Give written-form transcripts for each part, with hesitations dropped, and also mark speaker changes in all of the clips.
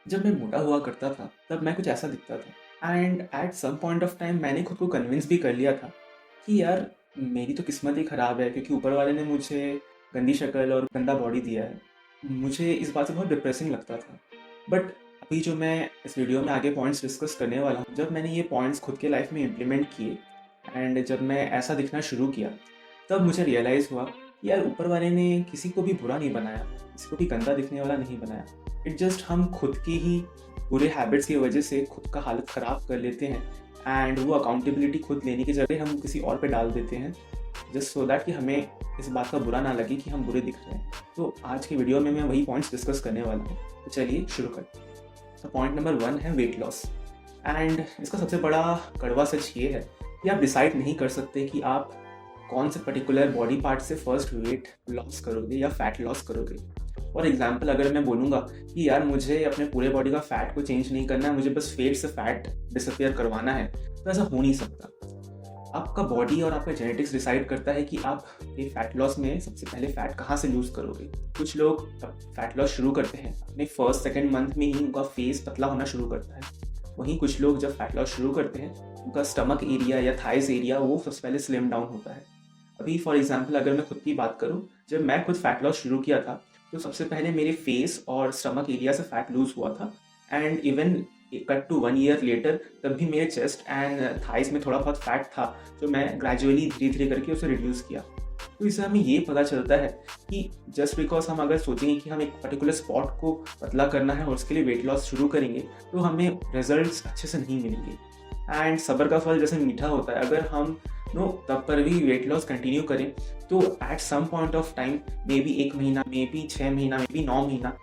Speaker 1: जब मैं मोटा हुआ करता था तब मैं कुछ ऐसा दिखता था and at some point of time मैंने खुद को कन्विंस भी कर लिया था कि यार मेरी तो किस्मत ही ख़राब है क्योंकि ऊपर वाले ने मुझे गंदी शक्ल और गंदा बॉडी दिया है। मुझे इस बात से बहुत डिप्रेसिंग लगता था। बट अभी जो मैं इस वीडियो में आगे पॉइंट्स डिस्कस करने वाला हूँ, जब मैंने ये पॉइंट्स खुद के लाइफ में इम्प्लीमेंट किए एंड जब मैं ऐसा दिखना शुरू किया तब मुझे रियलाइज़ हुआ कि यार ऊपर वाले ने किसी को भी बुरा नहीं बनाया, किसी को भी गंदा दिखने वाला नहीं बनाया। इट जस्ट हम खुद की ही बुरे हैबिट्स की वजह से खुद का हालत ख़राब कर लेते हैं एंड वो अकाउंटेबिलिटी खुद लेने की जगह हम किसी और पे डाल देते हैं जस्ट सो दैट कि हमें इस बात का बुरा ना लगे कि हम बुरे दिख रहे हैं। तो आज की वीडियो में मैं वही पॉइंट्स डिस्कस करने वाला हूँ। तो चलिए शुरू करते हैं। तो पॉइंट नंबर 1 है वेट लॉस एंड इसका सबसे बड़ा कड़वा सच ये है कि आप डिसाइड नहीं कर सकते कि आप कौन से पर्टिकुलर बॉडी पार्ट से फर्स्ट वेट लॉस करोगे या फैट लॉस करोगे। फॉर एग्जाम्पल अगर मैं बोलूँगा कि यार मुझे अपने पूरे बॉडी का फैट को चेंज नहीं करना है, मुझे बस फेट से फैट डिसअपियर करवाना है, तो ऐसा हो नहीं सकता। आपका बॉडी और आपका जेनेटिक्स डिसाइड करता है कि आप ये फैट लॉस में सबसे पहले फैट कहाँ से लूज़ करोगे। कुछ लोग फैट लॉस शुरू करते हैं अपने फर्स्ट सेकेंड मंथ में ही उनका फेस पतला होना शुरू करता है। वहीं कुछ लोग जब फैट लॉस शुरू करते हैं उनका स्टमक एरिया या थाइस एरिया वो सबसे पहले स्लिम डाउन होता है। अभी फॉर एग्जांपल अगर मैं खुद की बात करूं, जब मैं खुद फैट लॉस शुरू किया था तो सबसे पहले मेरे फेस और स्टमक एरिया से फैट लूज हुआ था and even cut to 1 year later तब भी मेरे चेस्ट एंड थाइस में थोड़ा बहुत फैट था जो मैं ग्रेजुअली धीरे धीरे करके उसे रिड्यूस किया। तो इससे हमें ये पता चलता है कि जस्ट बिकॉज हम अगर सोचेंगे कि हम एक पर्टिकुलर स्पॉट को पतला करना है और उसके लिए वेट लॉस शुरू करेंगे तो हमें रिजल्ट्स अच्छे से नहीं मिलेंगे। एंड सब्र का फल जैसे मीठा होता है, अगर हम तब पर भी वेट लॉस कंटिन्यू करें तो at some point of time maybe 1 महीना, मे बी 6 महीना, मे बी 9 महीना,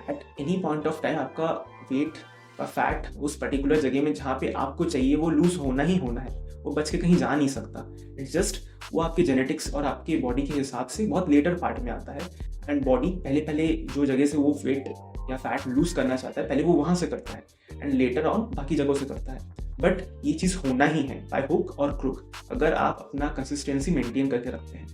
Speaker 1: at any point of time आपका वेट का फैट उस पर्टिकुलर जगह में जहाँ पे आपको चाहिए वो लूज होना ही होना है, वो बच के कहीं जा नहीं सकता। इट्स जस्ट वो आपके जेनेटिक्स और आपके बॉडी के हिसाब से बहुत लेटर पार्ट में आता है एंड बॉडी पहले पहले जो जगह से वो वेट या फैट लूज करना चाहता है पहले वो वहाँ से करता है एंड लेटर ऑन बाकी जगहों से करता है। बट ये चीज़ होना ही है बाय हुक और क्रुक अगर आप अपना कंसिस्टेंसी मेंटेन करके रखते हैं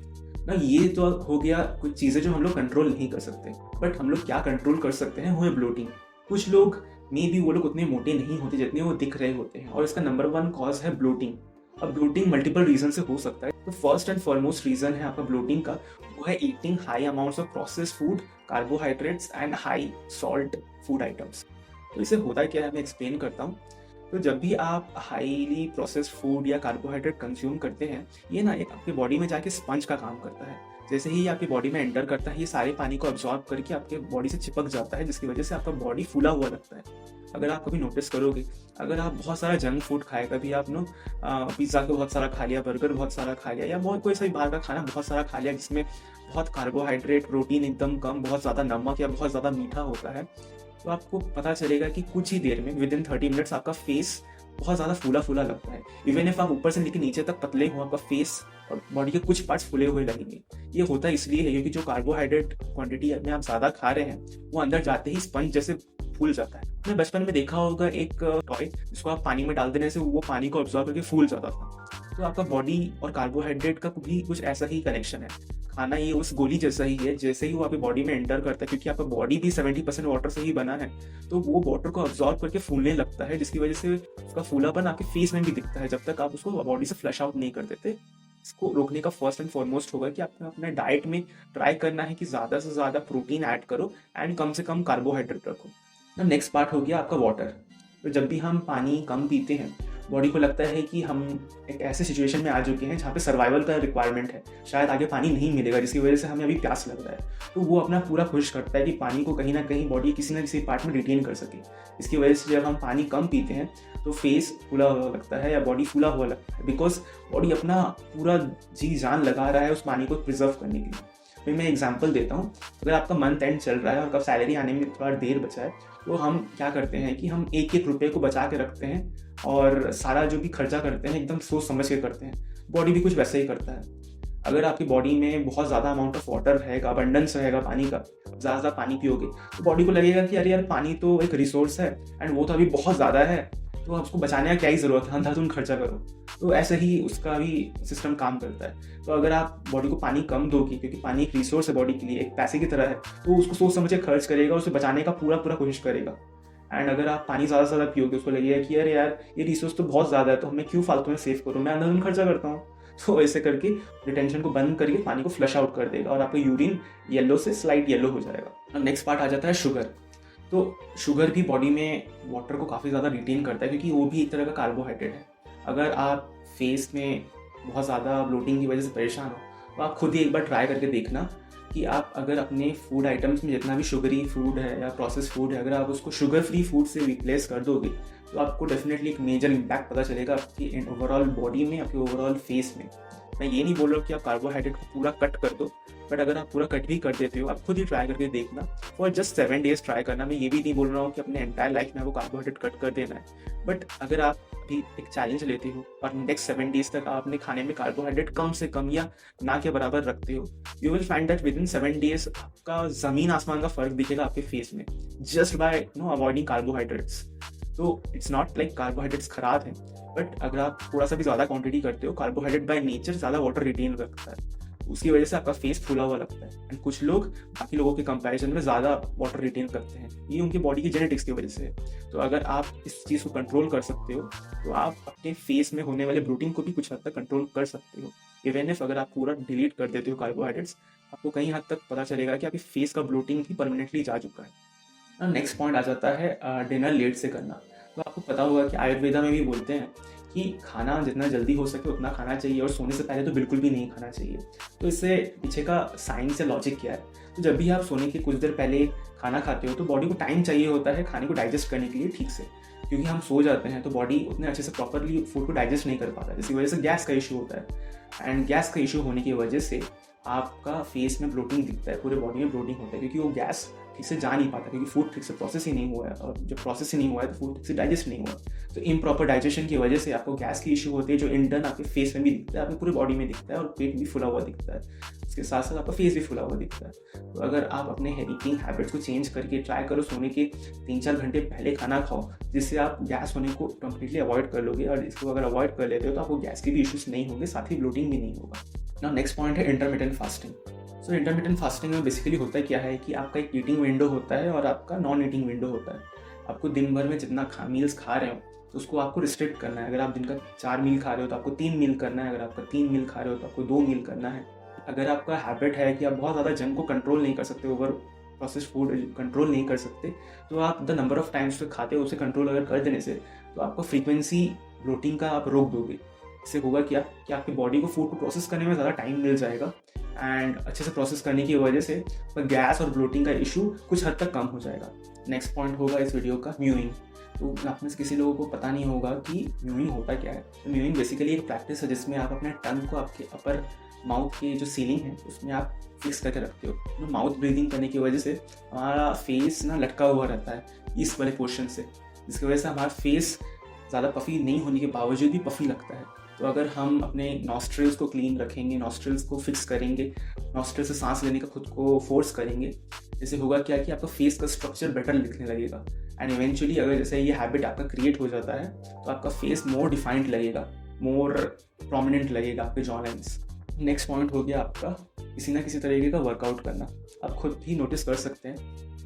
Speaker 1: ना। ये तो हो गया कुछ चीज़ें जो हम लोग कंट्रोल नहीं कर सकते, बट हम लोग क्या कंट्रोल कर सकते हैं वो है ब्लोटिंग। कुछ लोग मे बी वो लोग उतने मोटे नहीं होते जितने वो दिख रहे होते हैं और इसका नंबर 1 कॉज है ब्लोटिंग। अब ब्लोटिंग मल्टीपल रीजन से हो सकता है। तो फर्स्ट एंड फॉरमोस्ट रीजन है आपका ब्लोटिंग का, वो है eating high amounts of processed food, carbohydrates and high salt food items. तो इसे होता क्या है मैं एक्सप्लेन करता हूँ। तो जब भी आप हाईली प्रोसेस्ड फूड या कार्बोहाइड्रेट कंज्यूम करते हैं, ये ना एक आपके बॉडी में जाके स्पंज का काम करता है। जैसे ही आपकी बॉडी में एंटर करता है ये सारे पानी को अब्जॉर्ब करके आपके बॉडी से चिपक जाता है, जिसकी वजह से आपका बॉडी फूला हुआ लगता है। अगर आप कभी नोटिस करोगे, अगर आप बहुत सारा जंक फूड खाए, कभी आप पिज़्ज़ा को बहुत सारा खा लिया, बर्गर बहुत सारा खा लिया, या बहुत कोई सा भी बाहर का खाना बहुत सारा खा लिया जिसमें बहुत कार्बोहाइड्रेट, प्रोटीन एकदम कम, बहुत ज़्यादा नमक या बहुत ज़्यादा मीठा होता है, तो आपको पता चलेगा कि कुछ ही देर में विद इन 30 मिनट्स आपका फेस बहुत ज़्यादा फूला फूला लगता है। इवन इफ आप ऊपर से लेकर नीचे तक पतले हो, आपका फेस और बॉडी के कुछ पार्ट्स फूले हुए लगेंगे। ये होता इसलिए है क्योंकि जो कार्बोहाइड्रेट क्वांटिटी में आप ज़्यादा खा रहे हैं वो अंदर जाते ही स्पंज जैसे फूल जाता है। आपने बचपन में देखा होगा एक टॉय जिसको आप पानी में डाल देने से वो पानी को अब्जॉर्ब करके फूल जाता था। तो आपका बॉडी और कार्बोहाइड्रेट का भी कुछ ऐसा ही कनेक्शन है। खाना ये उस गोली जैसा ही है, जैसे ही वो आपकी बॉडी में एंटर करता है, क्योंकि आपका बॉडी भी 70% वाटर से ही बना है, तो वो वाटर को अब्जॉर्ब करके फूलने लगता है, जिसकी वजह से उसका फूलापन आपके फेस में भी दिखता है जब तक आप उसको बॉडी से फ्लश आउट नहीं कर देते। इसको रोकने का फर्स्ट एंड फॉरमोस्ट होगा कि आपको अपने डाइट में ट्राई करना है कि ज़्यादा से ज़्यादा प्रोटीन ऐड करो एंड कम से कम कार्बोहाइड्रेट रखो। नेक्स्ट पार्ट हो गया आपका वाटर। तो जब भी हम पानी कम पीते हैं, बॉडी को लगता है कि हम एक ऐसे सिचुएशन में आ चुके हैं जहाँ पे सर्वाइवल का रिक्वायरमेंट है, शायद आगे पानी नहीं मिलेगा जिसकी वजह से हमें अभी प्यास लग रहा है। तो वो अपना पूरा कोशिश करता है कि पानी को कहीं ना कहीं बॉडी किसी ना किसी पार्ट में रिटेन कर सके। इसकी वजह से जब हम पानी कम पीते हैं तो फेस फूला हुआ लगता है या बॉडी फूला हुआ लगता है, बिकॉज बॉडी अपना पूरा जी जान लगा रहा है उस पानी को प्रिजर्व करने के लिए। फिर मैं एग्जांपल देता हूँ। अगर आपका मंथ एंड चल रहा है और आपका सैलरी आने में थोड़ा देर बचा है, तो हम क्या करते हैं कि हम एक एक रुपये को बचा के रखते हैं और सारा जो भी खर्चा करते हैं एकदम सोच समझ के करते हैं। बॉडी भी कुछ वैसा ही करता है। अगर आपकी बॉडी में बहुत ज़्यादा अमाउंट ऑफ वाटर रहेगा, अबंडेंस रहेगा पानी का, ज़्यादा पानी पियोगे तो बॉडी को लगेगा कि अरे यार पानी तो एक रिसोर्स है एंड वो तो अभी बहुत ज़्यादा है, तो उसको बचाने का क्या ही ज़रूरत है, अंधाधुंध खर्चा करो। तो ऐसे ही उसका भी सिस्टम काम करता है। तो अगर आप बॉडी को पानी कम दोगे, क्योंकि पानी एक रिसोर्स है बॉडी के लिए, एक पैसे की तरह है, तो उसको सोच समझ के खर्च करेगा, उसे बचाने का पूरा पूरा कोशिश करेगा। एंड अगर आप पानी ज़्यादा से ज़्यादा पियोगे, उसको लगेगा कि अरे यार ये रिसोर्स तो बहुत ज़्यादा है, तो मैं क्यों फालतू में सेव करूँ, मैं अंदर खर्चा करता हूँ। तो ऐसे करके रिटेंशन को बंद करके पानी को फ्लश आउट कर देगा और आपका यूरिन येलो से स्लाइट येलो हो जाएगा। नेक्स्ट पार्ट आ जाता है शुगर। तो शुगर भी बॉडी में वाटर को काफ़ी ज़्यादा रिटेन करता है, क्योंकि वो भी एक तरह का कार्बोहाइड्रेट है। अगर आप फेस में बहुत ज़्यादा ब्लोटिंग की वजह से परेशान हो, तो आप खुद ही एक बार ट्राई करके देखना कि आप अगर अपने फूड आइटम्स में जितना भी शुगरी फूड है या प्रोसेस फूड है, अगर आप उसको शुगर फ्री फूड से रिप्लेस कर दोगे, तो आपको डेफिनेटली एक मेजर इम्पैक्ट पता चलेगा आपकी ओवरऑल बॉडी में, आपके ओवरऑल फेस में। मैं ये नहीं बोल रहा हूँ कि आप कार्बोहाइड्रेट को पूरा कट कर दो, बट अगर आप पूरा कट भी कर देते हो, आप खुद ही ट्राई करके देखना। फॉर जस्ट 7 days ट्राई करना। मैं ये भी नहीं बोल रहा हूँ कि अपने एंटायर लाइफ में आपको कार्बोहाइड्रेट कट कर देना है, बट अगर आप अभी एक चैलेंज लेते हो और नेक्स्ट 7 days तक आप अपने खाने में कार्बोहाइड्रेट कम से कम या ना के बराबर रखते हो, you will find that with in 7 days आपका ज़मीन आसमान का फर्क दिखेगा आपके फेस में, जस्ट बाय अवॉइडिंग कार्बोहाइड्रेट्स। तो इट्स नॉट लाइक कार्बोहाइड्रेट्स खराब हैं, बट अगर आप थोड़ा सा भी ज़्यादा क्वांटिटी करते हो, कार्बोहाइड्रेट बाय नेचर ज़्यादा वाटर रिटेन रखता है, उसकी वजह से आपका फेस फूला हुआ लगता है। एंड कुछ लोग बाकी लोगों के कंपैरिजन में ज़्यादा वाटर रिटेन करते हैं, ये उनकी बॉडी की जेनेटिक्स की वजह से है। तो अगर आप इस चीज़ को कंट्रोल कर सकते हो, तो आप अपने फेस में होने वाले ब्लोटिंग को भी कुछ हद तक कंट्रोल कर सकते हो। इवन इफ अगर आप पूरा डिलीट कर देते हो कार्बोहाइड्रेट्स, आपको कहीं हद तक पता चलेगा कि आपके फेस का ब्लोटिंग ही परमानेंटली जा चुका है। नेक्स्ट पॉइंट आ जाता है डिनर लेट से करना। तो आपको पता होगा कि आयुर्वेदा में भी बोलते हैं कि खाना जितना जल्दी हो सके उतना खाना चाहिए, और सोने से पहले तो बिल्कुल भी नहीं खाना चाहिए। तो इससे पीछे का साइंस या लॉजिक क्या है? तो जब भी आप सोने के कुछ देर पहले खाना खाते हो, तो बॉडी को टाइम चाहिए होता है खाने को डाइजेस्ट करने के लिए ठीक से, क्योंकि हम सो जाते हैं तो बॉडी उतने अच्छे से प्रॉपरली फूड को डाइजेस्ट नहीं कर पाता, जिसकी वजह से गैस का इशू होता है। एंड गैस का इशू होने की वजह से आपका फेस में ब्लोटिंग दिखता है, पूरे बॉडी में ब्लोटिंग होता है, क्योंकि वो गैस ठीक से जा नहीं पाता, क्योंकि फूड ठीक से प्रोसेस ही नहीं हुआ है, और जब प्रोसेस ही नहीं हुआ है तो फूड ठीक से डाइजेस्ट नहीं हुआ। तो इम्प्रॉपर डाइजेशन की वजह से आपको गैस की इशू होती है, जो इंटर्न आपके फेस में भी दिखता है, आपकी पूरी बॉडी में दिखता है, और पेट भी फुला हुआ दिखता है, इसके साथ साथ आपका फेस भी फुला हुआ दिखता है। तो अगर आप अपने ईटिंग हैबिट्स को चेंज करके ट्राई करो, सोने के 3-4 घंटे पहले खाना खाओ, जिससे आप गैस होने को कम्प्लीटली अवॉइड कर लोगे, और इसको अगर अवॉइड कर लेते हो तो आपको गैस के भी इशूज़ नहीं होंगे, साथ ही ब्लोटिंग भी नहीं होगा। ना नेक्स्ट पॉइंट है इंटरमिटेंट फास्टिंग। सो इंटरमिटेंट फास्टिंग में बेसिकली होता क्या है कि आपका एक ईटिंग विंडो होता है और आपका नॉन ईटिंग विंडो होता है। आपको दिन भर में जितना मील्स खा रहे हो, तो उसको आपको रिस्ट्रिक्ट करना है। अगर आप दिन का 4 मील खा रहे हो तो आपको 3 मील करना है, अगर आपका 3 मील खा रहे हो तो आपको 2 मील करना है। अगर आपका हैबिट है कि आप बहुत ज़्यादा जंक को कंट्रोल नहीं कर सकते, ओवर प्रोसेस्ड फूड कंट्रोल नहीं कर सकते, तो आप द नंबर ऑफ टाइम्स जो खाते हो उसे कंट्रोल अगर कर देने से, तो आपको फ्रीक्वेंसी ब्लोटिंग का आप रोक दोगे। इससे होगा क्या कि आपकी बॉडी को फूड को प्रोसेस करने में ज़्यादा टाइम मिल जाएगा, एंड अच्छे से प्रोसेस करने की वजह से गैस और ब्लोटिंग का इशू कुछ हद तक कम हो जाएगा। नेक्स्ट पॉइंट होगा इस वीडियो का म्यूइंग। तो आप में से किसी लोगों को पता नहीं होगा कि म्यूइंग होता क्या है। तो म्यूइंग बेसिकली एक प्रैक्टिस है जिसमें आप अपने टंग को आपके अपर माउथ की जो सीलिंग है उसमें आप फिक्स करके रखते हो। तो माउथ ब्रीदिंग करने की वजह से हमारा फेस ना लटका हुआ रहता है इस वाले पोर्शन से, जिसकी वजह से हमारा फेस ज़्यादा पफी नहीं होने के बावजूद भी पफी लगता है। तो अगर हम अपने नॉस्ट्रिल्स को क्लीन रखेंगे, नॉस्ट्रिल्स को फिक्स करेंगे, नॉस्ट्रिल से सांस लेने का खुद को फोर्स करेंगे, जैसे होगा क्या कि आपका फेस का स्ट्रक्चर बेटर दिखने लगेगा। एंड इवेंचुअली अगर जैसे ये हैबिट आपका क्रिएट हो जाता है, तो आपका फेस मोर डिफाइंड लगेगा, मोर प्रोमिनेंट लगेगा आपके जॉ लाइन्स। नेक्स्ट पॉइंट हो गया आपका किसी ना किसी तरीके का वर्कआउट करना। आप खुद भी नोटिस कर सकते हैं,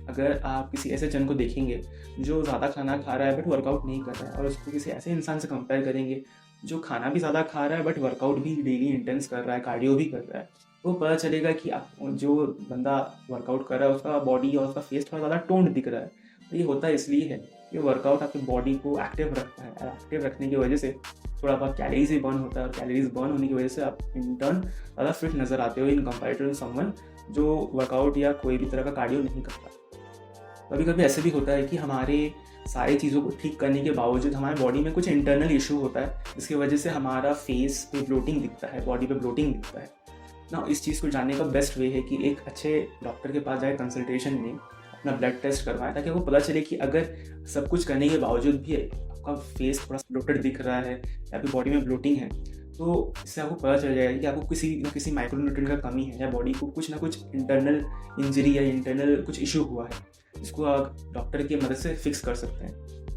Speaker 1: अगर आप किसी ऐसे जन को देखेंगे जो ज़्यादा खाना खा रहा है बट वर्कआउट नहीं कर रहा है, और उसको किसी ऐसे इंसान से कंपेयर करेंगे जो खाना भी ज़्यादा खा रहा है बट वर्कआउट भी डेली इंटेंस कर रहा है, कार्डियो भी कर रहा है, तो पता चलेगा कि आप जो बंदा वर्कआउट कर रहा है उसका बॉडी और उसका फेस थोड़ा ज़्यादा टोन्ड दिख रहा है। तो ये होता इसलिए है कि वर्कआउट आपकी बॉडी को एक्टिव रखता है, एक्टिव रखने की वजह से थोड़ा बहुत कैलोरीज भी बर्न होता है, और कैलोरीज बर्न होने की वजह से आप इन टर्न ज़्यादा फिट नज़र आते हो इन कंपेरेटिव टू समवन जो वर्कआउट या कोई भी तरह का कार्डियो नहीं करता। कभी कभी ऐसे भी होता है कि हमारे सारी चीज़ों को ठीक करने के बावजूद हमारे बॉडी में कुछ इंटरनल इशू होता है, जिसकी वजह से हमारा फेस पे ब्लोटिंग दिखता है, बॉडी पे ब्लोटिंग दिखता है ना। इस चीज़ को जानने का बेस्ट वे है कि एक अच्छे डॉक्टर के पास जाए, कंसल्टेशन में अपना ब्लड टेस्ट करवाएं, ताकि आपको पता चले कि अगर सब कुछ करने के बावजूद भी आपका फेस थोड़ा ब्लोटेड दिख रहा है या आपकी बॉडी में ब्लोटिंग है, तो इससे आपको पता चल जाएगा कि आपको किसी न किसी माइक्रोन्यूट्रिएंट का कमी है, या बॉडी को कुछ ना कुछ इंटरनल इंजरी या इंटरनल कुछ इशू हुआ है, जिसको आप डॉक्टर की मदद से फिक्स कर सकते हैं।